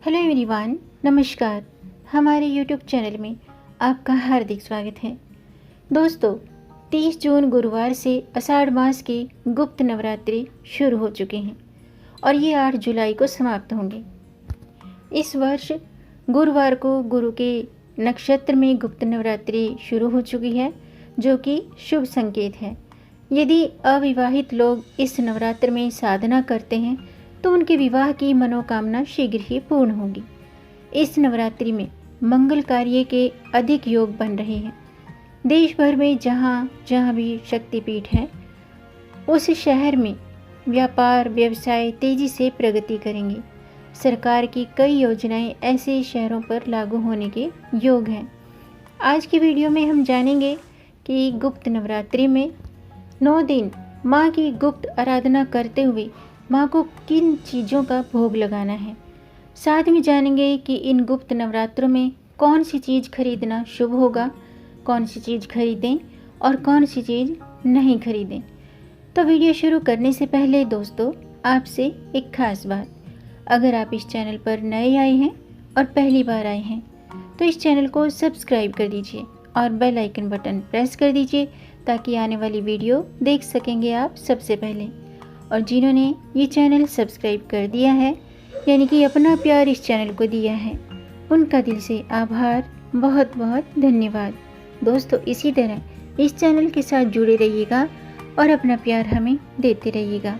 Hello everyone, नमस्कार। हमारे YouTube channel में आपका हार्दिक स्वागत है। दोस्तों, 30 जून गुरुवार से आषाढ़ मास के गुप्त नवरात्रि शुरू हो चुके हैं और ये 8 जुलाई को समाप्त होंगे। इस वर्ष गुरुवार को गुरु के नक्षत्र में गुप्त नवरात्रि शुरू हो चुकी है, जो कि शुभ संकेत है। यदि अविवाहित लोग इस नवरात्र में साधना करते हैं तो उनके विवाह की मनोकामना शीघ्र ही पूर्ण होगी। इस नवरात्रि में मंगल कार्य के अधिक योग बन रहे हैं। देश भर में जहाँ जहाँ भी शक्तिपीठ है, उस शहर में व्यापार व्यवसाय तेजी से प्रगति करेंगे। सरकार की कई योजनाएं ऐसे शहरों पर लागू होने के योग हैं। आज की वीडियो में हम जानेंगे कि गुप्त नवरात्रि में 9 दिन माँ की गुप्त आराधना करते हुए माँ को किन चीज़ों का भोग लगाना है। साथ में जानेंगे कि इन गुप्त नवरात्रों में कौन सी चीज़ खरीदना शुभ होगा, कौन सी चीज़ खरीदें और कौन सी चीज़ नहीं खरीदें। तो वीडियो शुरू करने से पहले दोस्तों, आपसे एक खास बात। अगर आप इस चैनल पर नए आए हैं और पहली बार आए हैं तो इस चैनल को सब्सक्राइब कर दीजिए और बेल आइकन बटन प्रेस कर दीजिए, ताकि आने वाली वीडियो देख सकेंगे आप सबसे पहले। और जिन्होंने ये चैनल सब्सक्राइब कर दिया है, यानी कि अपना प्यार इस चैनल को दिया है, उनका दिल से आभार, बहुत बहुत धन्यवाद। दोस्तों, इसी तरह इस चैनल के साथ जुड़े रहिएगा और अपना प्यार हमें देते रहिएगा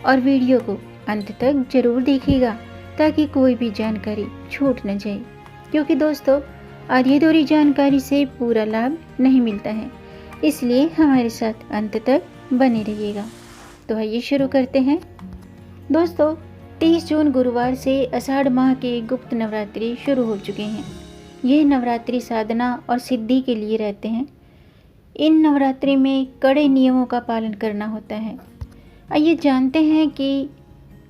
और वीडियो को अंत तक ज़रूर देखिएगा, ताकि कोई भी जानकारी छूट न जाए। क्योंकि दोस्तों, आधी-अधूरी जानकारी से पूरा लाभ नहीं मिलता है, इसलिए हमारे साथ अंत तक बने रहिएगा। तो आइए शुरू करते हैं। दोस्तों, 30 जून गुरुवार से आषाढ़ माह के गुप्त नवरात्रि शुरू हो चुके हैं। ये नवरात्रि साधना और सिद्धि के लिए रहते हैं। इन नवरात्रि में कड़े नियमों का पालन करना होता है। आइए जानते हैं कि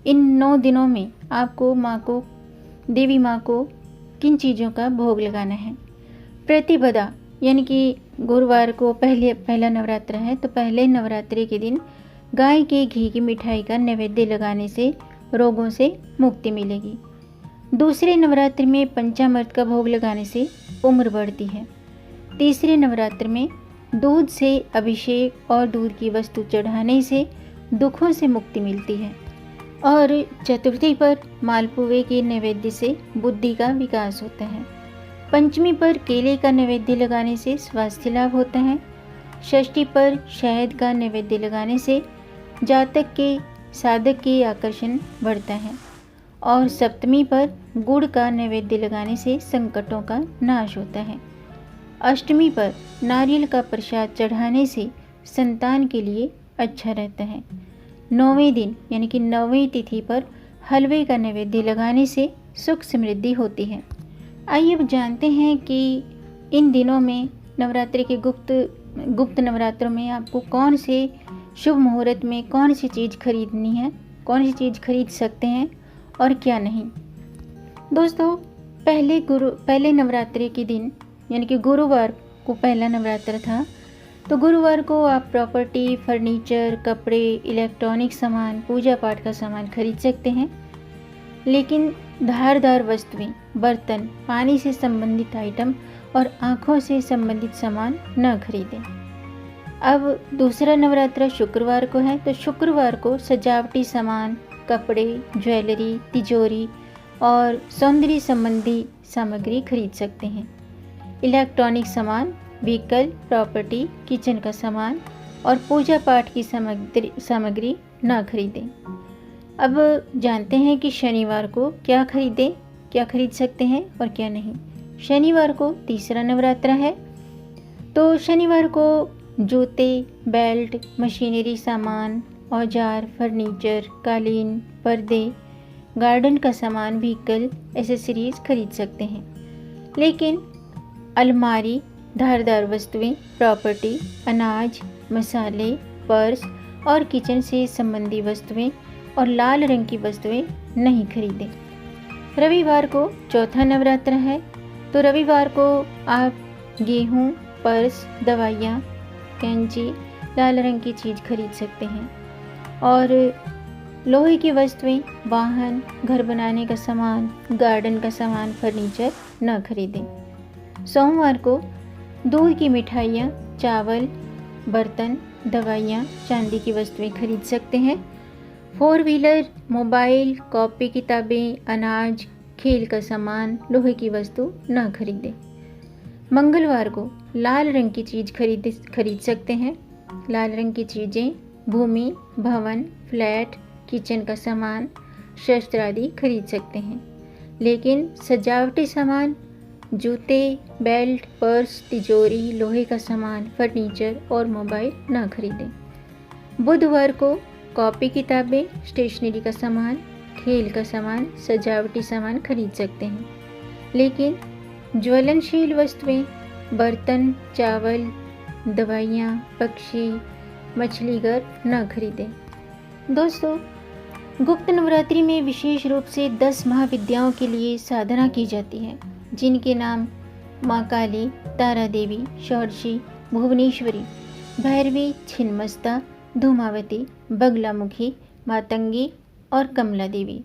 इन 9 दिनों में आपको देवी माँ को किन चीज़ों का भोग लगाना है। प्रतिपदा यानी कि गुरुवार को पहला नवरात्र है, तो पहले नवरात्रि के दिन गाय के घी की मिठाई का नैवेद्य लगाने से रोगों से मुक्ति मिलेगी। दूसरे नवरात्र में पंचामृत का भोग लगाने से उम्र बढ़ती है। तीसरे नवरात्र में दूध से अभिषेक और दूध की वस्तु चढ़ाने से दुखों से मुक्ति मिलती है। और चतुर्थी पर मालपुए के नैवेद्य से बुद्धि का विकास होता है। पंचमी पर केले का नैवेद्य लगाने से स्वास्थ्य लाभ होता है। षष्ठी पर शहद का नैवेद्य लगाने से जातक के साधक के आकर्षण बढ़ता है। और सप्तमी पर गुड़ का नैवेद्य लगाने से संकटों का नाश होता है। अष्टमी पर नारियल का प्रसाद चढ़ाने से संतान के लिए अच्छा रहता है। 9वें दिन यानी कि 9वीं तिथि पर हलवे का नैवेद्य लगाने से सुख समृद्धि होती है। आइए अब जानते हैं कि इन दिनों में नवरात्रि के गुप्त नवरात्रों में आपको कौन से शुभ मुहूर्त में कौन सी चीज़ खरीदनी है, कौन सी चीज़ खरीद सकते हैं और क्या नहीं। दोस्तों, पहले नवरात्रि के दिन यानी कि गुरुवार को पहला नवरात्र था, तो गुरुवार को आप प्रॉपर्टी, फर्नीचर, कपड़े, इलेक्ट्रॉनिक सामान, पूजा पाठ का सामान खरीद सकते हैं। लेकिन धारदार वस्तुएं, बर्तन, पानी से संबंधित आइटम और आँखों से संबंधित सामान न खरीदें। अब दूसरा नवरात्र शुक्रवार को है, तो शुक्रवार को सजावटी सामान, कपड़े, ज्वेलरी, तिजोरी और सौंदर्य संबंधी सामग्री खरीद सकते हैं। इलेक्ट्रॉनिक सामान, व्हीकल, प्रॉपर्टी, किचन का सामान और पूजा पाठ की सामग्री न खरीदें। अब जानते हैं कि शनिवार को क्या खरीद सकते हैं और क्या नहीं। शनिवार को तीसरा नवरात्र है, तो शनिवार को जूते, बेल्ट, मशीनरी सामान, औजार, फर्नीचर, कालीन, पर्दे, गार्डन का सामान, व्हीकल, एसेसरीज खरीद सकते हैं। लेकिन अलमारी, धारदार वस्तुएं, प्रॉपर्टी, अनाज, मसाले, पर्स और किचन से संबंधी वस्तुएं और लाल रंग की वस्तुएं नहीं खरीदें। रविवार को चौथा नवरात्र है, तो रविवार को आप गेहूं, पर्स, दवाइयाँ, कैंची, लाल रंग की चीज़ खरीद सकते हैं। और लोहे की वस्तुएं, वाहन, घर बनाने का सामान, गार्डन का सामान, फर्नीचर न खरीदें। सोमवार को दूध की मिठाइयाँ, चावल, बर्तन, दवाइयाँ, चांदी की वस्तुएं खरीद सकते हैं। 4 व्हीलर, मोबाइल, कॉपी किताबें, अनाज, खेल का सामान, लोहे की वस्तु न खरीदें। मंगलवार को लाल रंग की चीज़ खरीद सकते हैं। लाल रंग की चीज़ें भूमि, भवन, फ्लैट, किचन का सामान, शस्त्र आदि खरीद सकते हैं। लेकिन सजावटी सामान, जूते, बेल्ट, पर्स, तिजोरी, लोहे का सामान, फर्नीचर और मोबाइल न खरीदें। बुधवार को कॉपी किताबें, स्टेशनरी का सामान, खेल का सामान, सजावटी सामान खरीद सकते हैं। लेकिन ज्वलनशील वस्तुएं, बर्तन, चावल, दवाइयाँ, पक्षी, मछली घर न खरीदें। दोस्तों, गुप्त नवरात्रि में विशेष रूप से 10 महाविद्याओं के लिए साधना की जाती है, जिनके नाम माँ काली, तारा देवी, षोडशी, भुवनेश्वरी, भैरवी, छिन्नमस्ता, धूमावती, बगलामुखी, मातंगी और कमला देवी।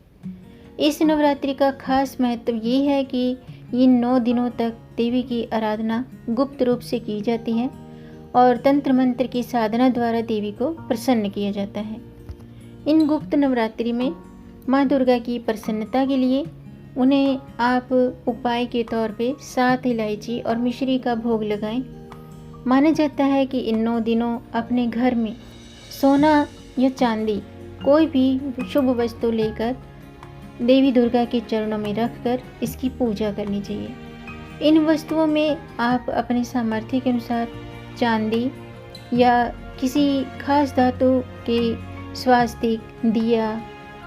इस नवरात्रि का खास महत्व ये है कि इन 9 दिनों तक देवी की आराधना गुप्त रूप से की जाती है और तंत्र मंत्र की साधना द्वारा देवी को प्रसन्न किया जाता है। इन गुप्त नवरात्रि में माँ दुर्गा की प्रसन्नता के लिए उन्हें आप उपाय के तौर पे 7 इलायची और मिश्री का भोग लगाएं। माना जाता है कि इन 9 दिनों अपने घर में सोना या चांदी कोई भी शुभ वस्तु लेकर देवी दुर्गा के चरणों में रखकर इसकी पूजा करनी चाहिए। इन वस्तुओं में आप अपने सामर्थ्य के अनुसार चांदी या किसी खास धातु के स्वास्तिक, दिया,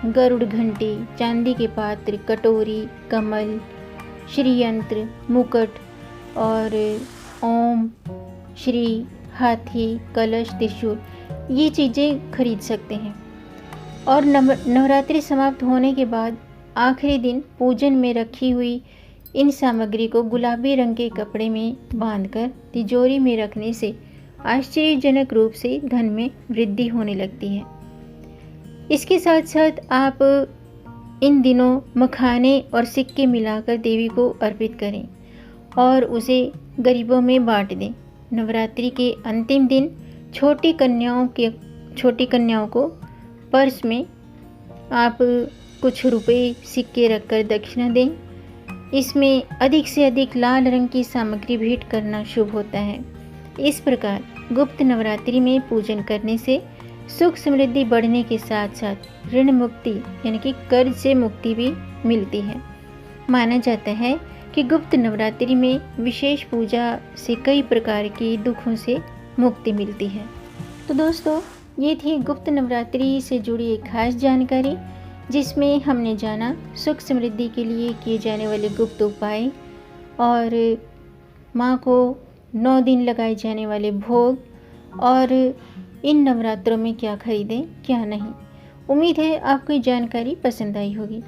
गरुड़ घंटी, चांदी के पात्र, कटोरी, कमल, श्रीयंत्र, मुकुट और ओम, श्री, हाथी, कलश, त्रिशूल ये चीज़ें खरीद सकते हैं। और नवरात्रि समाप्त होने के बाद आखिरी दिन पूजन में रखी हुई इन सामग्री को गुलाबी रंग के कपड़े में बांधकर तिजोरी में रखने से आश्चर्यजनक रूप से धन में वृद्धि होने लगती है। इसके साथ साथ आप इन दिनों मखाने और सिक्के मिलाकर देवी को अर्पित करें और उसे गरीबों में बांट दें। नवरात्रि के अंतिम दिन छोटी कन्याओं को पर्स में आप कुछ रुपए, सिक्के रखकर दक्षिणा दें। इसमें अधिक से अधिक लाल रंग की सामग्री भेंट करना शुभ होता है। इस प्रकार गुप्त नवरात्रि में पूजन करने से सुख समृद्धि बढ़ने के साथ साथ ऋण मुक्ति यानी कि कर्ज से मुक्ति भी मिलती है। माना जाता है कि गुप्त नवरात्रि में विशेष पूजा से कई प्रकार के दुखों से मुक्ति मिलती है। तो दोस्तों, ये थी गुप्त नवरात्रि से जुड़ी एक खास जानकारी, जिसमें हमने जाना सुख समृद्धि के लिए किए जाने वाले गुप्त उपाय और माँ को 9 दिन लगाए जाने वाले भोग और इन नवरात्रों में क्या खरीदें क्या नहीं। उम्मीद है आपको ये जानकारी पसंद आई होगी।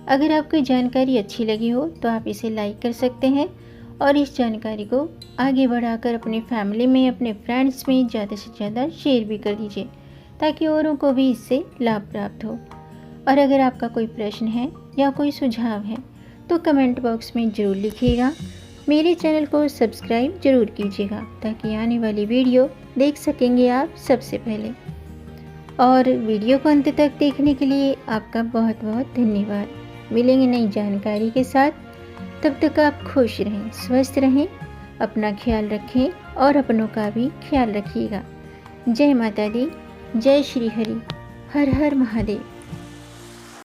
अगर आपको ये जानकारी अच्छी लगी हो तो आप इसे लाइक कर सकते हैं और इस जानकारी को आगे बढ़ाकर अपने फैमिली में, अपने फ्रेंड्स में ज़्यादा से ज़्यादा शेयर भी कर दीजिए, ताकि औरों को भी इससे लाभ प्राप्त हो। और अगर आपका कोई प्रश्न है या कोई सुझाव है तो कमेंट बॉक्स में ज़रूर लिखिएगा। मेरे चैनल को सब्सक्राइब ज़रूर कीजिएगा, ताकि आने वाली वीडियो देख सकेंगे आप सबसे पहले। और वीडियो को अंत तक देखने के लिए आपका बहुत बहुत धन्यवाद। मिलेंगे नई जानकारी के साथ, तब तक आप खुश रहें, स्वस्थ रहें, अपना ख्याल रखें और अपनों का भी ख्याल रखिएगा। जय माता दी, जय श्री हरि, हर हर महादेव।